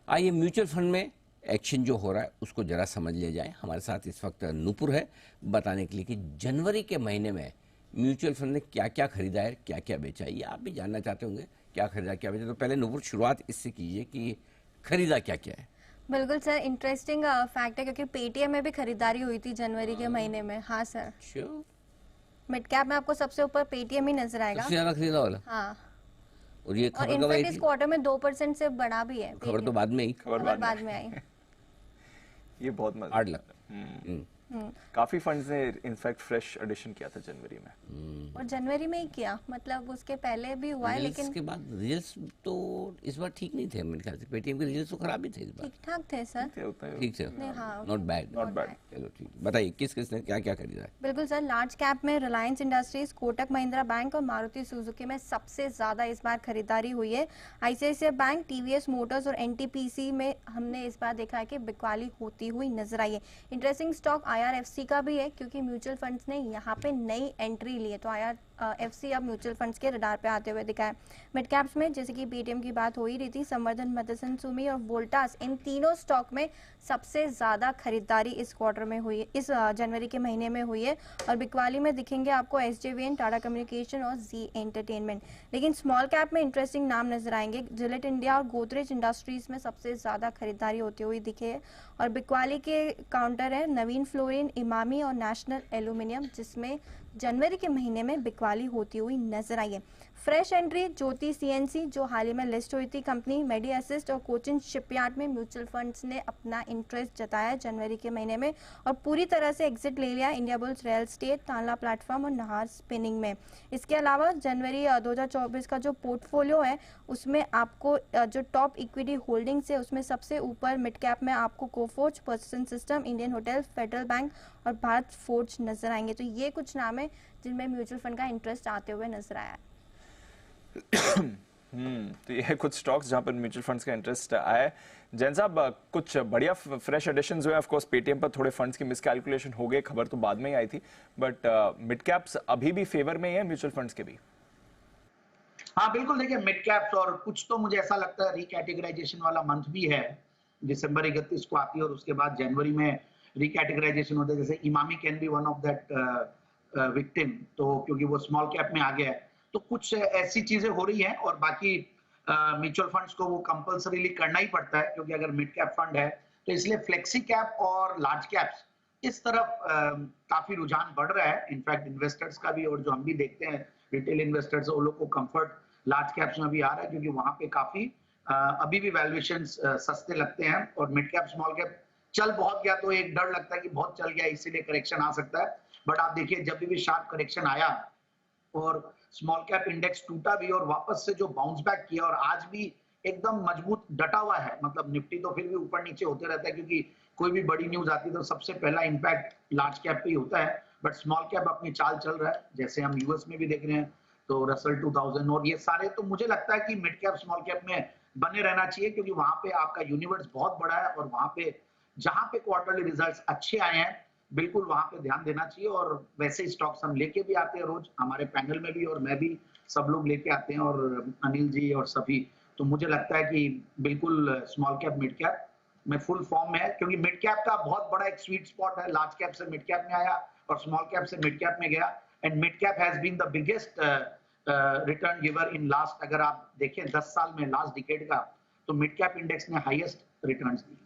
आइए mutual fund में action जो हो रहा है उसको जरा समझ लिया जाए। हमारे साथ इस वक्त नूपुर है बताने के लिए कि जनवरी के महीने में म्यूचुअल फंड ने क्या क्या खरीदा है, क्या क्या बेचा है। ये आप भी जानना चाहते होंगे क्या खरीदा क्या बेचा। तो पहले नूपुर शुरुआत इससे कीजिए कि खरीदा क्या क्या है। बिल्कुल सर, इंटरेस्टिंग फैक्ट है क्योंकि पेटीएम में भी खरीदारी हुई थी जनवरी के महीने में। हाँ सर, श्योर, मिड कैप में आपको सबसे ऊपर पेटीएम ही नजर आएगा। सबसे ज्यादा खरीदा वाला। हाँ, और ये और खबर कब आई इनफैक्ट इस थी? क्वार्टर में 2% से बढ़ा भी है। खबर तो बाद में ही, खबर बाद में आई। ये बहुत मजा 8 लाख। काफी फंड्स ने इनफैक्ट फ्रेश एडिशन किया था जनवरी में। और जनवरी में ही किया, मतलब उसके पहले भी हुआ है, रिजल्ट्स लेकिन के बाद रिजल्ट्स तो इस बार ठीक नहीं थे मेरे ख्याल से। पेटीएम के रिजल्ट्स तो खराब ही थे इस बार। ठीक ठाक थे सर। ठीक थे, नहीं, हाँ, नॉट बैड। Not bad. चलो ठीक, बताइए किस किस ने क्या क्या खरीदा है। बिल्कुल सर, लार्ज कैप में रिलायंस इंडस्ट्रीज, कोटक महिंद्रा बैंक और मारुति सुजुकी में सबसे ज्यादा इस बार खरीदारी हुई है। आईसीआईसीआई बैंक, टीवीएस मोटर्स और एनटीपीसी में हमने इस बार देखा है कि बिकवाली होती हुई नजर आई है। इंटरेस्टिंग स्टॉक आईआरएफसी का भी है क्योंकि म्यूचुअल फंड्स ने यहाँ पे नई एंट्री ली है, तो आईआरएफसी अब म्यूचुअल फंड्स के रडार पे आते हुए दिखा है। मिड कैप्स में जैसे कि पेटीएम की बात हो ही रही थी, संवर्धन, मदरसन सुमी और वोल्टास, इन तीनों स्टॉक में सबसे ज्यादा खरीदारी इस क्वार्टर में हुई है, इस जनवरी के महीने में हुई है। और बिकवाली में दिखेंगे आपको एसजेवीएन, टाटा कम्युनिकेशन और जी एंटरटेनमेंट। लेकिन स्मॉल कैप में इंटरेस्टिंग नाम नजर आएंगे। जिलेट इंडिया और गोदरेज इंडस्ट्रीज में सबसे ज्यादा खरीदारी होती हुई दिखे है। और बिकवाली के काउंटर है नवीन फ्लोरिन, इमामी और नेशनल एल्यूमिनियम, जिसमें जनवरी के महीने में बिकवाली होती हुई नजर आई है। फ्रेश एंट्री ज्योति सीएनसी, जो हाल ही में लिस्ट हुई थी कंपनी, मेडी असिस्ट और कोचिन शिपयार्ड में म्यूचुअल फंड्स ने अपना इंटरेस्ट जताया जनवरी के महीने में और पूरी तरह से एग्जिट ले लिया। Indiabulls real estate, Tanla platform और नहार स्पिनिंग में। इसके अलावा जनवरी 2024 का जो पोर्टफोलियो है उसमें आपको जो टॉप इक्विटी होल्डिंग्स है उसमें सबसे ऊपर मिड कैप में आपको Coforge, person system, Indian hotel, federal bank और भारत फोर्ज नजर आएंगे। तो ये कुछ नाम है जिनमें म्यूचुअल फंड का इंटरेस्ट आते हुए नजर आया है। तो ये कुछ स्टॉक्स जहां पर म्यूचुअल फंड्स का इंटरेस्ट आया है। जैन साहब, कुछ बढ़िया फ्रेश एडिशंस हुए। ऑफ कोर्स पेटीएम पर थोड़े फंड्स की मिसकैलकुलेशन हो गए, खबर तो बाद में ही आई थी, बट मिड कैप्स अभी भी फेवर में ही है म्यूचुअल फंड्स के भी। हाँ बिल्कुल, देखिए मिड कैप्स और कुछ तो मुझे ऐसा लगता है रिकैटेगराइजेशन वाला मंथ भी है। दिसंबर 31 को आती है और उसके बाद जनवरी में रिकैटेगराइजेशन होता है। जैसे Emami can be one of that victim, तो क्योंकि वो स्मॉल कैप में आ गया है, तो कुछ ऐसी चीजें हो रही हैं। और बाकी म्यूचुअल फंड्स को वो कंपल्सरीली करना ही पड़ता है क्योंकि अगर मिड कैप फंड है तो इसलिए फ्लेक्सी कैप और लार्ज कैप्स इस तरफ काफी रुझान बढ़ रहा है। इनफैक्ट इन्वेस्टर्स का भी, और जो हम भी देखते हैं रिटेल इन्वेस्टर्स, वो लोग को कंफर्ट लार्ज कैप्स में भी आ रहा है क्योंकि वहां पे काफी अभी भी वैल्यूएशंस सस्ते लगते हैं। और मिड कैप स्मॉल कैप चल बहुत गया तो एक डर लगता है कि बहुत चल गया इसीलिए करेक्शन आ सकता है। बट आप देखिए जब भी शार्प करेक्शन आया और स्मॉल कैप इंडेक्स टूटा भी और वापस से जो बाउंस बैक किया और आज भी एकदम मजबूत डटा हुआ है। मतलब निफ्टी तो फिर भी ऊपर नीचे होते रहता है क्योंकि कोई भी बड़ी न्यूज आती है तो सबसे पहला इंपैक्ट लार्ज कैप पे ही होता है, बट स्मॉल कैप अपनी चाल चल रहा है। जैसे हम यूएस में भी देख रहे हैं तो रसल 2000 और ये सारे, तो मुझे लगता है कि मिड कैप स्मॉल कैप में बने रहना चाहिए क्योंकि वहां पे आपका यूनिवर्स बहुत बड़ा है और वहां पे जहां पे क्वार्टरली रिजल्ट्स अच्छे आए हैं बिल्कुल वहां पे ध्यान देना चाहिए। और वैसे ही स्टॉक्स हम लेके भी आते हैं रोज, हमारे पैनल में भी और मैं भी, सब लोग लेके आते हैं और अनिल जी और सभी। तो मुझे लगता है कि बिल्कुल स्मॉल कैप मिड कैप में फुल फॉर्म में है क्योंकि मिड कैप का बहुत बड़ा एक स्वीट स्पॉट है। लार्ज कैप से मिड कैप में आया और स्मॉल कैप से मिड कैप में गया and mid cap has been the biggest return giver in last, अगर आप देखें 10 साल में लास्ट डिकेड का, तो मिड कैप इंडेक्स ने हाईएस्ट रिटर्न्स दी।